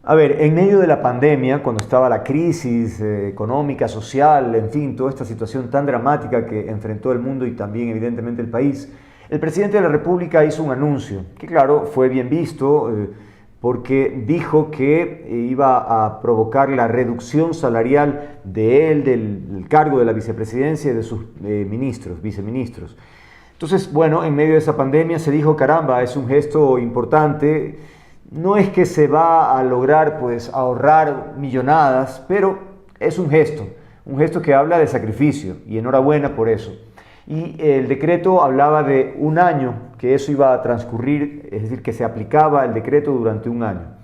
A ver, en medio de la pandemia, cuando estaba la crisis económica, social, en fin, toda esta situación tan dramática que enfrentó el mundo y también evidentemente el país, el presidente de la República hizo un anuncio que claro, fue bien visto porque dijo que iba a provocar la reducción salarial de él, del cargo de la vicepresidencia y de sus ministros, viceministros. Entonces, bueno, en medio de esa pandemia se dijo, caramba, es un gesto importante. No es que se va a lograr pues ahorrar millonadas, pero es un gesto que habla de sacrificio y enhorabuena por eso. Y el decreto hablaba de un año, que eso iba a transcurrir, es decir, que se aplicaba el decreto durante un año.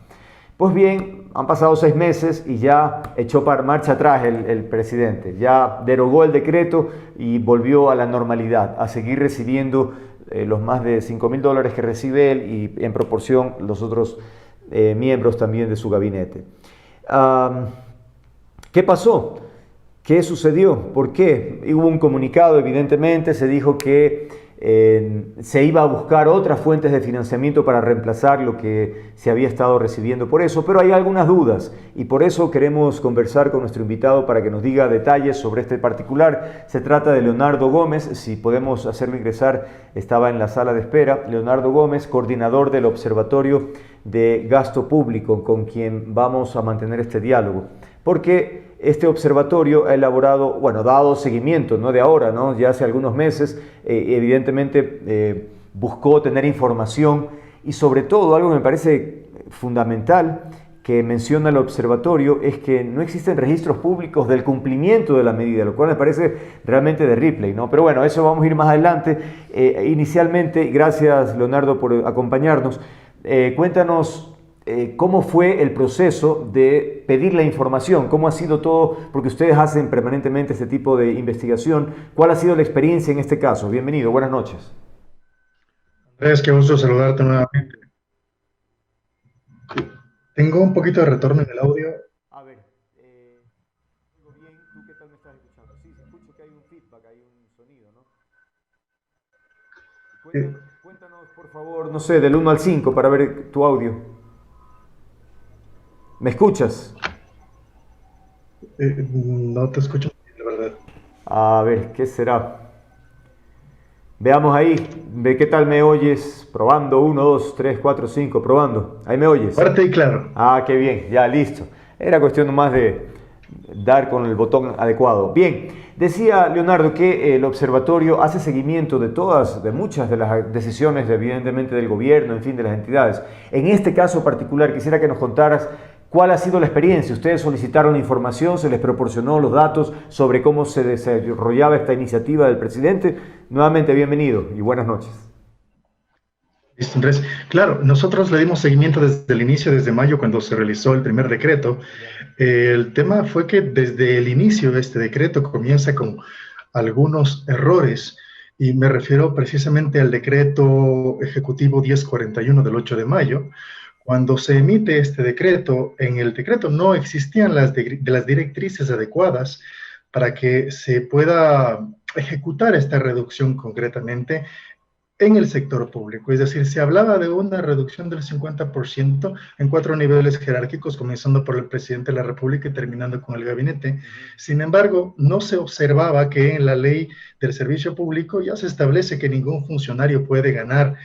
Pues bien, han pasado 6 meses y ya echó para marcha atrás el presidente, ya derogó el decreto y volvió a la normalidad, a seguir recibiendo los más de $5.000 que recibe él y en proporción los otros miembros también de su gabinete. ¿Qué pasó? ¿Qué sucedió? ¿Por qué? Hubo un comunicado, evidentemente, se dijo que se iba a buscar otras fuentes de financiamiento para reemplazar lo que se había estado recibiendo por eso, pero hay algunas dudas y por eso queremos conversar con nuestro invitado para que nos diga detalles sobre este particular. Se trata de Leonardo Gómez, si podemos hacerlo ingresar, estaba en la sala de espera. Leonardo Gómez, coordinador del Observatorio de Gasto Público, con quien vamos a mantener este diálogo, porque este observatorio ha elaborado, bueno, dado seguimiento, no de ahora, ¿no? Ya hace algunos meses, evidentemente buscó tener información y sobre todo algo que me parece fundamental que menciona el observatorio es que no existen registros públicos del cumplimiento de la medida, lo cual me parece realmente de Ripley, ¿no? Pero bueno, eso vamos a ir más adelante. Inicialmente, gracias Leonardo por acompañarnos. Cuéntanos cómo fue el proceso de pedir la información, cómo ha sido todo, porque ustedes hacen permanentemente este tipo de investigación. ¿Cuál ha sido la experiencia en este caso? Bienvenido, buenas noches. Andrés, qué gusto saludarte nuevamente. Tengo un poquito de retorno en el audio. A ver, ¿oigo bien? ¿Tú qué tal me estás escuchando? Sí, escucho que hay un feedback, hay un sonido, ¿no? Eh, Cuéntanos, por favor, no sé, del 1 al 5 para ver tu audio. ¿Me escuchas? no te escucho muy bien, la verdad. A ver, ¿qué será? Veamos ahí, ve qué tal me oyes. Probando, 1, 2, 3, 4, 5, probando. Ahí me oyes. Fuerte y claro. Ah, qué bien, ya listo. Era cuestión nomás de dar con el botón adecuado. Bien, decía Leonardo que el observatorio hace seguimiento de todas, de muchas de las decisiones, evidentemente, del gobierno, en fin, de las entidades. En este caso particular, quisiera que nos contaras cuál ha sido la experiencia. Ustedes solicitaron la información, se les proporcionó los datos sobre cómo se desarrollaba esta iniciativa del presidente. Nuevamente, bienvenido y buenas noches. Listo, Andrés. Claro, nosotros le dimos seguimiento desde el inicio, desde mayo, cuando se realizó el primer decreto. El tema fue que desde el inicio de este decreto comienza con algunos errores, y me refiero precisamente al decreto ejecutivo 1041 del 8 de mayo. Cuando se emite este decreto, en el decreto no existían las directrices adecuadas para que se pueda ejecutar esta reducción concretamente en el sector público. Es decir, se hablaba de una reducción del 50% en 4 niveles jerárquicos, comenzando por el presidente de la República y terminando con el gabinete. Sin embargo, no se observaba que en la ley del servicio público ya se establece que ningún funcionario puede ganar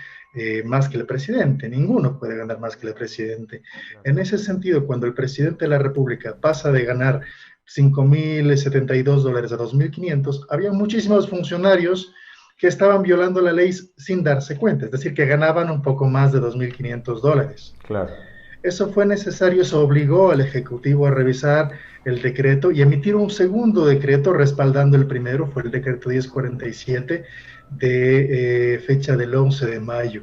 más que el presidente, ninguno puede ganar más que el presidente. En ese sentido, cuando el presidente de la República pasa de ganar $5.072 a 2.500, había muchísimos funcionarios que estaban violando la ley sin darse cuenta, es decir, que ganaban un poco más de $2.500. Claro. Eso fue necesario, eso obligó al Ejecutivo a revisar el decreto y emitir un segundo decreto respaldando el primero, fue el decreto 1047 de fecha del 11 de mayo,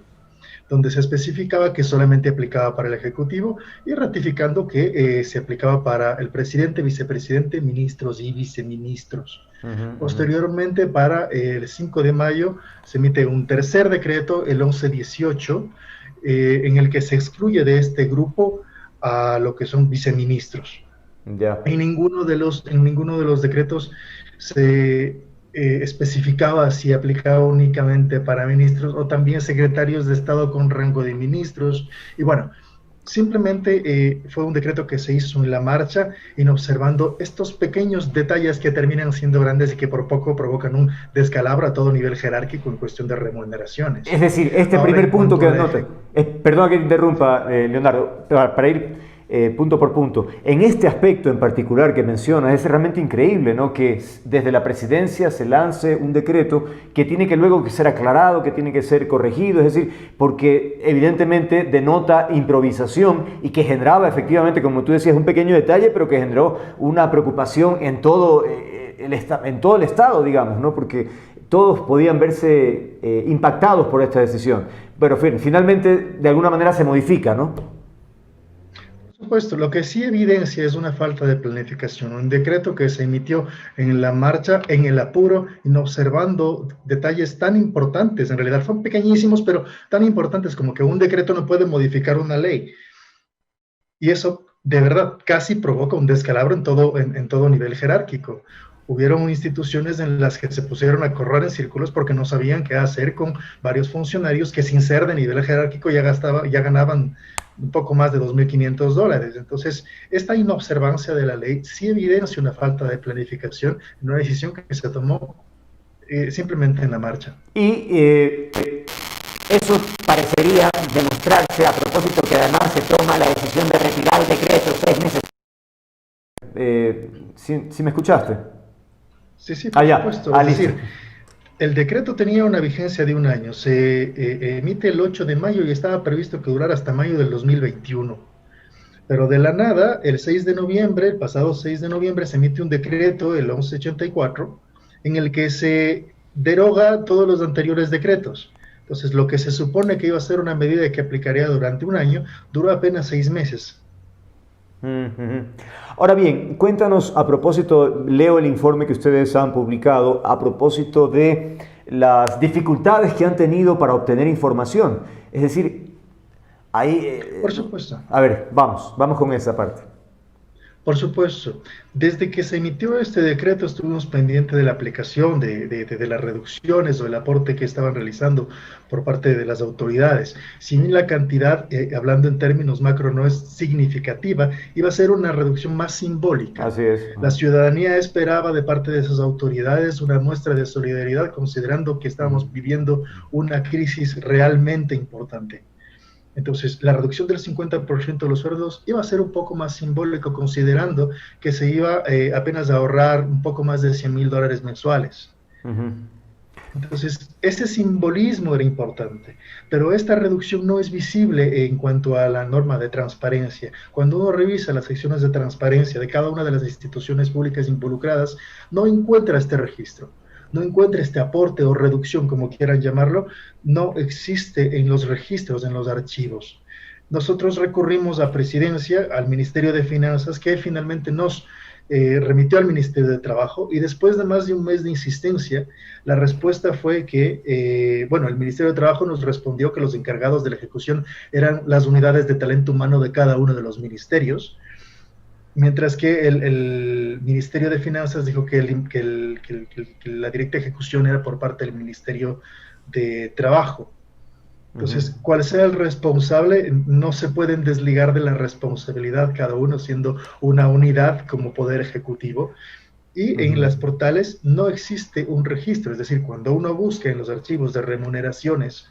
donde se especificaba que solamente aplicaba para el Ejecutivo y ratificando que se aplicaba para el presidente, vicepresidente, ministros y viceministros. Posteriormente, para el 5 de mayo, se emite un tercer decreto, el 1118, en el que se excluye de este grupo a lo que son viceministros. Ya. En ninguno de los decretos se especificaba si aplicaba únicamente para ministros o también secretarios de Estado con rango de ministros. Y bueno, simplemente fue un decreto que se hizo en la marcha, observando estos pequeños detalles que terminan siendo grandes y que por poco provocan un descalabro a todo nivel jerárquico en cuestión de remuneraciones. Es decir, este Ahora, en primer punto cuanto que a la nota, perdona que te interrumpa, Leonardo, para ir punto por punto. En este aspecto en particular que menciona, es realmente increíble, ¿no? Que desde la presidencia se lance un decreto que tiene que luego ser aclarado, que tiene que ser corregido, es decir, porque evidentemente denota improvisación y que generaba efectivamente, como tú decías, un pequeño detalle, pero que generó una preocupación en todo en todo el Estado, digamos, ¿no? Porque todos podían verse impactados por esta decisión. Pero finalmente, de alguna manera, se modifica, ¿no? Por supuesto, lo que sí evidencia es una falta de planificación, un decreto que se emitió en la marcha, en el apuro, y no observando detalles tan importantes, en realidad son pequeñísimos, pero tan importantes como que un decreto no puede modificar una ley. Y eso, de verdad, casi provoca un descalabro en todo nivel jerárquico. Hubieron instituciones en las que se pusieron a correr en círculos porque no sabían qué hacer con varios funcionarios que, sin ser de nivel jerárquico, ya ganaban un poco más de $2.500. Entonces, esta inobservancia de la ley sí evidencia una falta de planificación en una decisión que se tomó simplemente en la marcha. Y eso parecería demostrarse a propósito que además se toma la decisión de retirar el decreto 6 meses. ¿Sí me escuchaste? Sí, por supuesto. Es listo. decir, el decreto tenía una vigencia de un año, se emite el 8 de mayo y estaba previsto que durara hasta mayo del 2021. Pero de la nada, el pasado 6 de noviembre, se emite un decreto, el 1184, en el que se deroga todos los anteriores decretos. Entonces, lo que se supone que iba a ser una medida que aplicaría durante un año, duró apenas 6 meses. Ahora bien, cuéntanos a propósito, leo el informe que ustedes han publicado a propósito de las dificultades que han tenido para obtener información. Es decir, ahí... Por supuesto. A ver, vamos con esa parte. Por supuesto, desde que se emitió este decreto estuvimos pendientes de la aplicación de las reducciones o el aporte que estaban realizando por parte de las autoridades. Si bien la cantidad, hablando en términos macro, no es significativa, iba a ser una reducción más simbólica. Así es. La ciudadanía esperaba de parte de esas autoridades una muestra de solidaridad, considerando que estábamos viviendo una crisis realmente importante. Entonces, la reducción del 50% de los sueldos iba a ser un poco más simbólico, considerando que se iba apenas a ahorrar un poco más de $100,000 mensuales. Entonces, ese simbolismo era importante, pero esta reducción no es visible en cuanto a la norma de transparencia. Cuando uno revisa las secciones de transparencia de cada una de las instituciones públicas involucradas, no encuentra este registro. No encuentra este aporte o reducción, como quieran llamarlo, no existe en los registros, en los archivos. Nosotros recurrimos a Presidencia, al Ministerio de Finanzas, que finalmente nos remitió al Ministerio de Trabajo, y después de más de un mes de insistencia, la respuesta fue que, el Ministerio de Trabajo nos respondió que los encargados de la ejecución eran las unidades de talento humano de cada uno de los ministerios, mientras que el Ministerio de Finanzas dijo que la directa ejecución era por parte del Ministerio de Trabajo. Entonces, cuál sea el responsable, no se pueden desligar de la responsabilidad, cada uno siendo una unidad como poder ejecutivo. Y en las portales no existe un registro, es decir, cuando uno busca en los archivos de remuneraciones,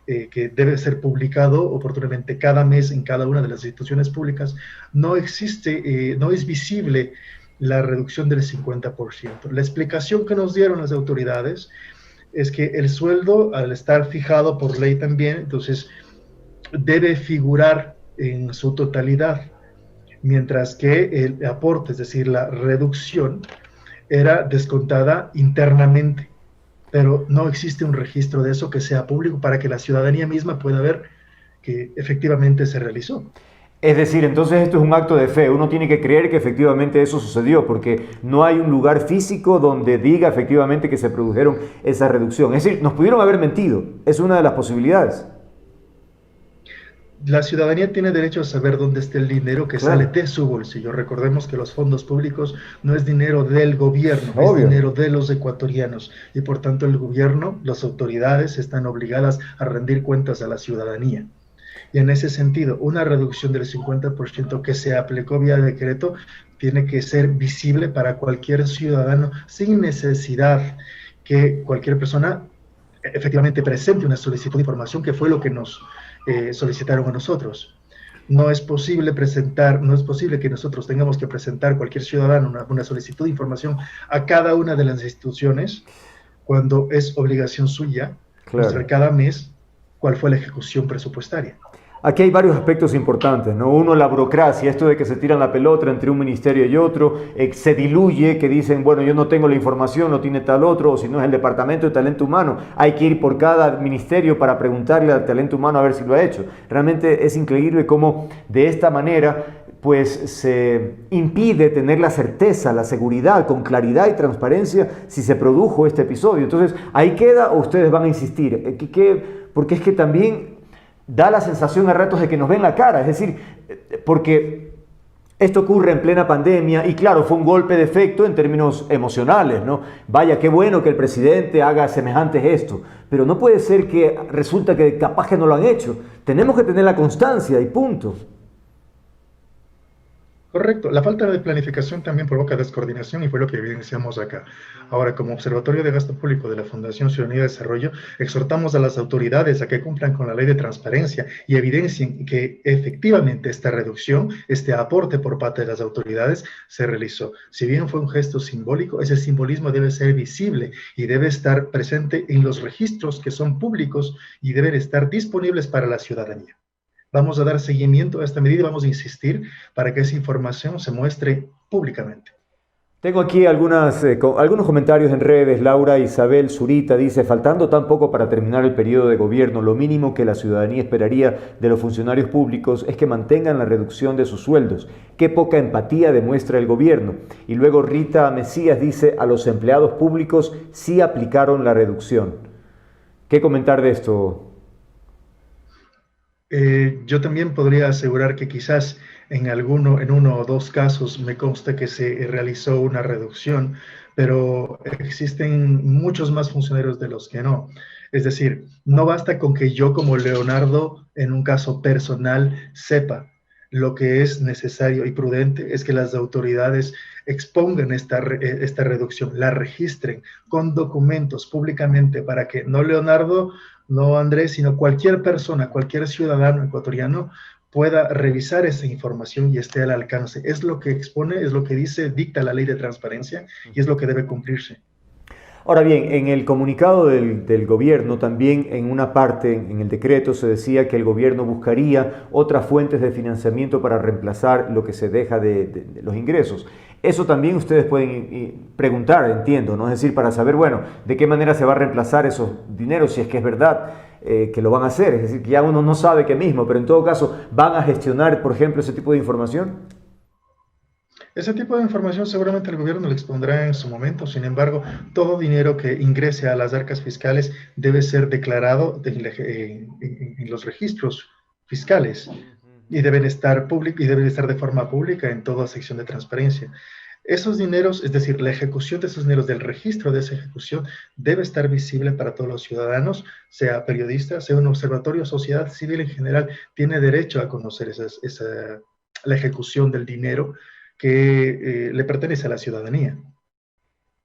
que debe ser publicado oportunamente cada mes en cada una de las instituciones públicas, no existe, no es visible la reducción del 50%. La explicación que nos dieron las autoridades es que el sueldo, al estar fijado por ley también, entonces debe figurar en su totalidad, mientras que el aporte, es decir, la reducción, era descontada internamente, pero no existe un registro de eso que sea público para que la ciudadanía misma pueda ver que efectivamente se realizó. Es decir, entonces esto es un acto de fe, uno tiene que creer que efectivamente eso sucedió, porque no hay un lugar físico donde diga efectivamente que se produjeron esa reducción. Es decir, nos pudieron haber mentido, es una de las posibilidades. La ciudadanía tiene derecho a saber dónde está el dinero que sale de su bolsillo. Recordemos que los fondos públicos no es dinero del gobierno, es dinero de los ecuatorianos, y por tanto el gobierno, las autoridades están obligadas a rendir cuentas a la ciudadanía. Y en ese sentido, una reducción del 50% que se aplicó vía decreto tiene que ser visible para cualquier ciudadano sin necesidad que cualquier persona efectivamente presente una solicitud de información, que fue lo que nos solicitaron a nosotros. No es posible presentar, no es posible que nosotros tengamos que presentar cualquier ciudadano una solicitud de información a cada una de las instituciones cuando es obligación suya Claro. mostrar cada mes cuál fue la ejecución presupuestaria. Aquí hay varios aspectos importantes, ¿no? Uno, la burocracia, esto de que se tiran la pelota entre un ministerio y otro, se diluye, que dicen, bueno, yo no tengo la información, no tiene tal otro, o si no es el Departamento de Talento Humano, hay que ir por cada ministerio para preguntarle al talento humano a ver si lo ha hecho. Realmente es increíble cómo de esta manera pues se impide tener la certeza, la seguridad, con claridad y transparencia si se produjo este episodio. Entonces, ahí queda o ustedes van a insistir, porque es que también da la sensación a ratos de que nos ven la cara, es decir, porque esto ocurre en plena pandemia y claro, fue un golpe de efecto en términos emocionales, ¿no? Vaya, qué bueno que el presidente haga semejante gesto, pero no puede ser que resulta que capaz que no lo han hecho. Tenemos que tener la constancia y punto. Correcto. La falta de planificación también provoca descoordinación y fue lo que evidenciamos acá. Ahora, como Observatorio de Gasto Público de la Fundación Ciudadanía de Desarrollo, exhortamos a las autoridades a que cumplan con la ley de transparencia y evidencien que efectivamente esta reducción, este aporte por parte de las autoridades se realizó. Si bien fue un gesto simbólico, ese simbolismo debe ser visible y debe estar presente en los registros que son públicos y deben estar disponibles para la ciudadanía. Vamos a dar seguimiento a esta medida y vamos a insistir para que esa información se muestre públicamente. Tengo aquí algunos comentarios en redes. Laura Isabel Zurita dice, faltando tan poco para terminar el periodo de gobierno, lo mínimo que la ciudadanía esperaría de los funcionarios públicos es que mantengan la reducción de sus sueldos. Qué poca empatía demuestra el gobierno. Y luego Rita Mesías dice, a los empleados públicos sí aplicaron la reducción. ¿Qué comentar de esto? Yo también podría asegurar que quizás en uno o dos casos me consta que se realizó una reducción, pero existen muchos más funcionarios de los que no. Es decir, no basta con que yo como Leonardo, en un caso personal, sepa. Lo que es necesario y prudente es que las autoridades expongan esta reducción, la registren con documentos públicamente para que no Leonardo, no Andrés, sino cualquier persona, cualquier ciudadano ecuatoriano pueda revisar esa información y esté al alcance. Es lo que expone, es lo que dice, dicta la ley de transparencia y es lo que debe cumplirse. Ahora bien, en el comunicado del gobierno, también en una parte, en el decreto, se decía que el gobierno buscaría otras fuentes de financiamiento para reemplazar lo que se deja de los ingresos. Eso también ustedes pueden preguntar, entiendo, ¿no? Es decir, para saber, bueno, de qué manera se va a reemplazar esos dineros, si es que es verdad que lo van a hacer. Es decir, que ya uno no sabe qué mismo, pero en todo caso, ¿van a gestionar, por ejemplo, ese tipo de información? Ese tipo de información seguramente el gobierno lo expondrá en su momento. Sin embargo, todo dinero que ingrese a las arcas fiscales debe ser declarado en los registros fiscales y deben estar de forma pública en toda sección de transparencia. Esos dineros, es decir, la ejecución de esos dineros, del registro de esa ejecución, debe estar visible para todos los ciudadanos, sea periodista, sea un observatorio, sociedad civil en general, tiene derecho a conocer la ejecución del dinero que le pertenece a la ciudadanía.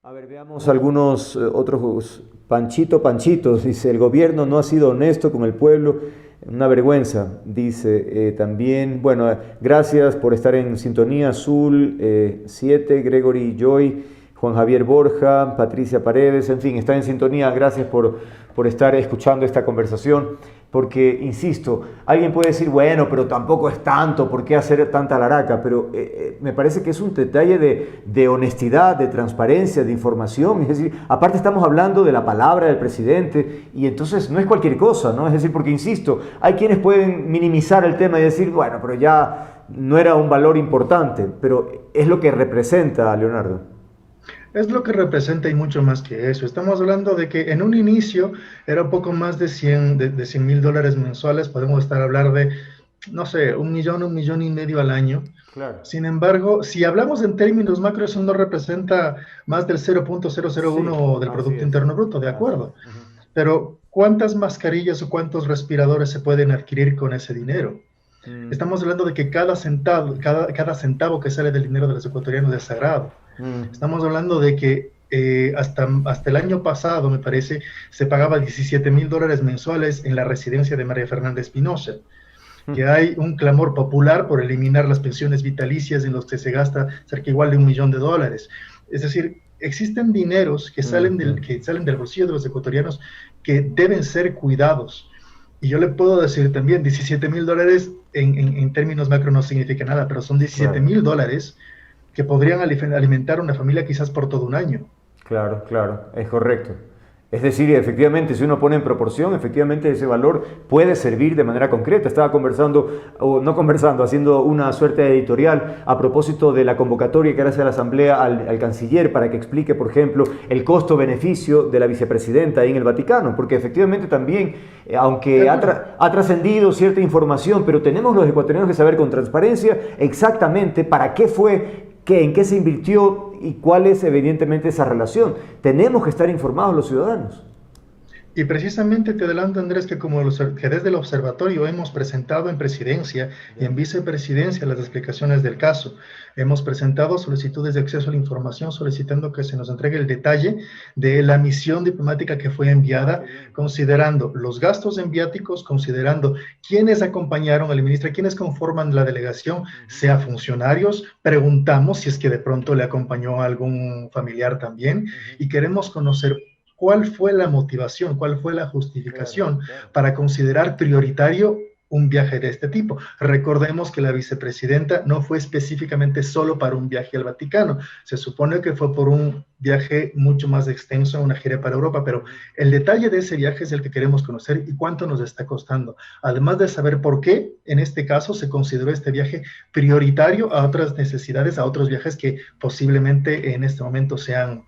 A ver, veamos algunos otros. Panchitos, dice, el gobierno no ha sido honesto con el pueblo, una vergüenza, dice también, bueno, gracias por estar en sintonía, Azul 7, Gregory Joy, Juan Javier Borja, Patricia Paredes, en fin, está en sintonía, gracias por estar escuchando esta conversación, porque, insisto, alguien puede decir, bueno, pero tampoco es tanto, ¿por qué hacer tanta laraca? Pero me parece que es un detalle de honestidad, de transparencia, de información, es decir, aparte estamos hablando de la palabra del presidente, y entonces no es cualquier cosa, ¿no? Es decir, porque, insisto, hay quienes pueden minimizar el tema y decir, bueno, pero ya no era un valor importante, pero es lo que representa, Leonardo. Es lo que representa y mucho más que eso. Estamos hablando de que en un inicio era un poco más de 100 mil dólares mensuales. Podemos estar hablando de, no sé, un millón y medio al año. Claro. Sin embargo, si hablamos en términos macro, eso no representa más del Sí, 0.001 del así Producto es, Interno Bruto, ¿de así es. acuerdo? Pero ¿cuántas mascarillas o cuántos respiradores se pueden adquirir con ese dinero? Estamos hablando de que cada centavo que sale del dinero de los ecuatorianos es sagrado. Estamos hablando de que hasta el año pasado, me parece, se pagaba $17,000 mensuales en la residencia de María Fernanda Espinosa, que hay un clamor popular por eliminar las pensiones vitalicias en los que se gasta cerca igual de $1 millón. Es decir, existen dineros que salen del bolsillo de los ecuatorianos que deben ser cuidados. Y yo le puedo decir también, $17,000 en términos macro no significa nada, pero son $17,000 que podrían alimentar una familia quizás por todo un año. Claro, claro, es correcto. Es decir, efectivamente, si uno pone en proporción, efectivamente ese valor puede servir de manera concreta. Estaba haciendo una suerte de editorial a propósito de la convocatoria que hace la Asamblea al canciller para que explique, por ejemplo, el costo-beneficio de la vicepresidenta ahí en el Vaticano, porque efectivamente también, aunque ha trascendido cierta información, pero tenemos los ecuatorianos que saber con transparencia exactamente para qué fue, en qué se invirtió y cuál es evidentemente esa relación. Tenemos que estar informados los ciudadanos. Y precisamente te adelanto, Andrés, que que desde el observatorio hemos presentado en presidencia y en vicepresidencia las explicaciones del caso. Hemos presentado solicitudes de acceso a la información solicitando que se nos entregue el detalle de la misión diplomática que fue enviada, considerando los gastos en viáticos, considerando quiénes acompañaron a la ministra, quiénes conforman la delegación, sea funcionarios. Preguntamos si es que de pronto le acompañó a algún familiar también, y queremos conocer cuál fue la motivación, cuál fue la justificación para considerar prioritario un viaje de este tipo. Recordemos que la vicepresidenta no fue específicamente solo para un viaje al Vaticano, se supone que fue por un viaje mucho más extenso, una gira para Europa, pero el detalle de ese viaje es el que queremos conocer y cuánto nos está costando, además de saber por qué en este caso se consideró este viaje prioritario a otras necesidades, a otros viajes que posiblemente en este momento sean,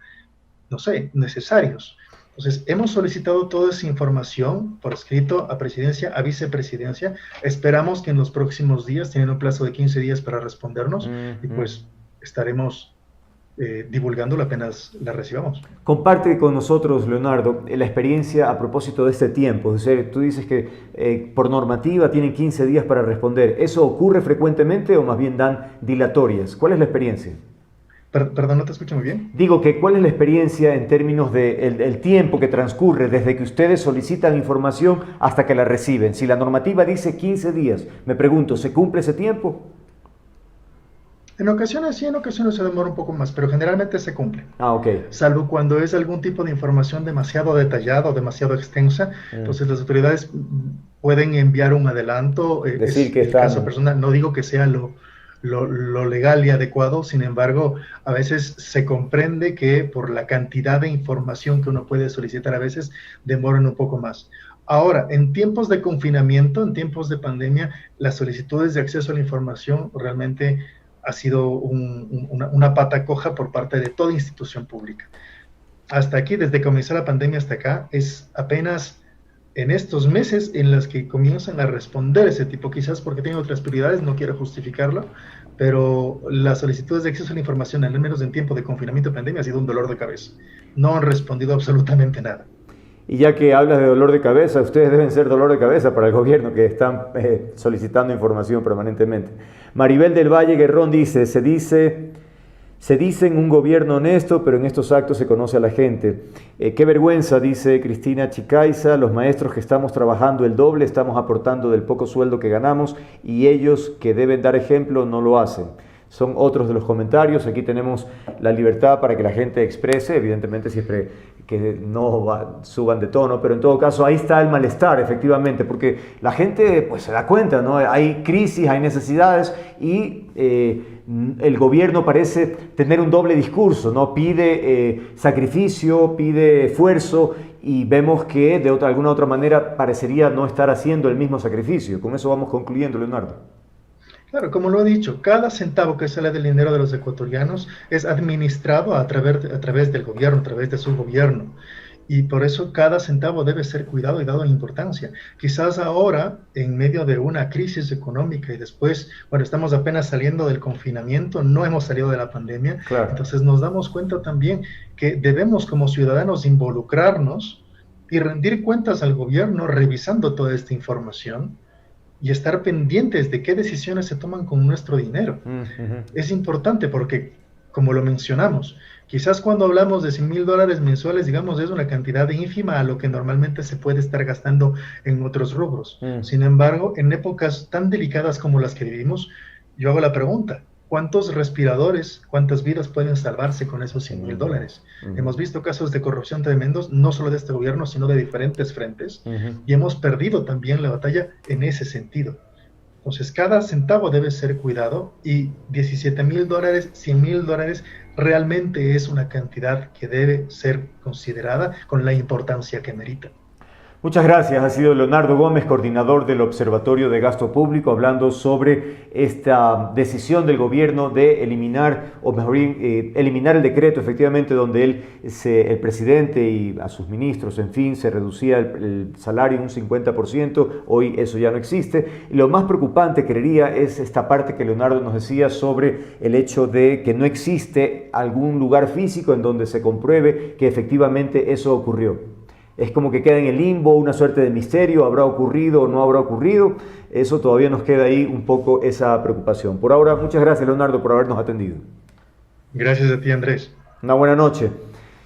no sé, necesarios. Entonces, hemos solicitado toda esa información por escrito a presidencia, a vicepresidencia. Esperamos que en los próximos días, tienen un plazo de 15 días para respondernos, y pues estaremos divulgándola apenas la recibamos. Comparte con nosotros, Leonardo, la experiencia a propósito de este tiempo. O sea, tú dices que por normativa tienen 15 días para responder. ¿Eso ocurre frecuentemente o más bien dan dilatorias? ¿Cuál es la experiencia? Perdón, no te escucho muy bien. Digo que ¿cuál es la experiencia en términos del tiempo que transcurre desde que ustedes solicitan información hasta que la reciben? Si la normativa dice 15 días, me pregunto, ¿se cumple ese tiempo? En ocasiones sí, en ocasiones se demora un poco más, pero generalmente se cumple. Ok. Salvo cuando es algún tipo de información demasiado detallada o demasiado extensa, entonces las autoridades pueden enviar un adelanto. Decir que el caso personal, no digo que sea lo legal y adecuado, sin embargo, a veces se comprende que por la cantidad de información que uno puede solicitar, a veces demoran un poco más. Ahora, en tiempos de confinamiento, en tiempos de pandemia, las solicitudes de acceso a la información realmente ha sido una pata coja por parte de toda institución pública. Hasta aquí, desde que comenzó la pandemia hasta acá, es apenas en estos meses en los que comienzan a responder ese tipo, quizás porque tienen otras prioridades, no quiero justificarlo, pero las solicitudes de acceso a la información, al menos en tiempo de confinamiento y pandemia, ha sido un dolor de cabeza. No han respondido absolutamente nada. Y ya que hablas de dolor de cabeza, ustedes deben ser dolor de cabeza para el gobierno que están solicitando información permanentemente. Maribel del Valle Guerrón dice, se dice en un gobierno honesto, pero en estos actos se conoce a la gente. Qué vergüenza, dice Cristina Chicaiza, los maestros que estamos trabajando el doble, estamos aportando del poco sueldo que ganamos y ellos que deben dar ejemplo no lo hacen. Son otros de los comentarios. Aquí tenemos la libertad para que la gente exprese, evidentemente siempre que no suban de tono, pero en todo caso ahí está el malestar, efectivamente, porque la gente pues se da cuenta, ¿no? Hay crisis, hay necesidades y el gobierno parece tener un doble discurso, ¿no? Pide sacrificio, pide esfuerzo y vemos que de alguna otra manera parecería no estar haciendo el mismo sacrificio. Con eso vamos concluyendo, Leonardo. Claro, como lo he dicho, cada centavo que sale del dinero de los ecuatorianos es administrado a través del gobierno, a través de su gobierno. Y por eso cada centavo debe ser cuidado y dado importancia. Quizás ahora, en medio de una crisis económica y después, bueno, estamos apenas saliendo del confinamiento, no hemos salido de la pandemia, claro. Entonces nos damos cuenta también que debemos como ciudadanos involucrarnos y rendir cuentas al gobierno revisando toda esta información y estar pendientes de qué decisiones se toman con nuestro dinero. Es importante porque, como lo mencionamos, quizás cuando hablamos de $100,000 mensuales, digamos, es una cantidad ínfima a lo que normalmente se puede estar gastando en otros rubros. Sin embargo, en épocas tan delicadas como las que vivimos, yo hago la pregunta: ¿cuántos respiradores, cuántas vidas pueden salvarse con esos $100,000? Hemos visto casos de corrupción tremendos, no solo de este gobierno, sino de diferentes frentes, y hemos perdido también la batalla en ese sentido. Entonces, cada centavo debe ser cuidado, y $17,000, $100,000, realmente es una cantidad que debe ser considerada con la importancia que merita. Muchas gracias. Ha sido Leonardo Gómez, coordinador del Observatorio de Gasto Público, hablando sobre esta decisión del gobierno de eliminar, o mejor, eliminar el decreto, efectivamente, donde el presidente y a sus ministros, en fin, se reducía el salario un 50%. Hoy eso ya no existe. Y lo más preocupante, creería, es esta parte que Leonardo nos decía sobre el hecho de que no existe algún lugar físico en donde se compruebe que efectivamente eso ocurrió. Es como que queda en el limbo, una suerte de misterio: ¿habrá ocurrido o no habrá ocurrido? Eso todavía nos queda ahí un poco esa preocupación. Por ahora, muchas gracias, Leonardo, por habernos atendido. Gracias a ti, Andrés. Una buena noche.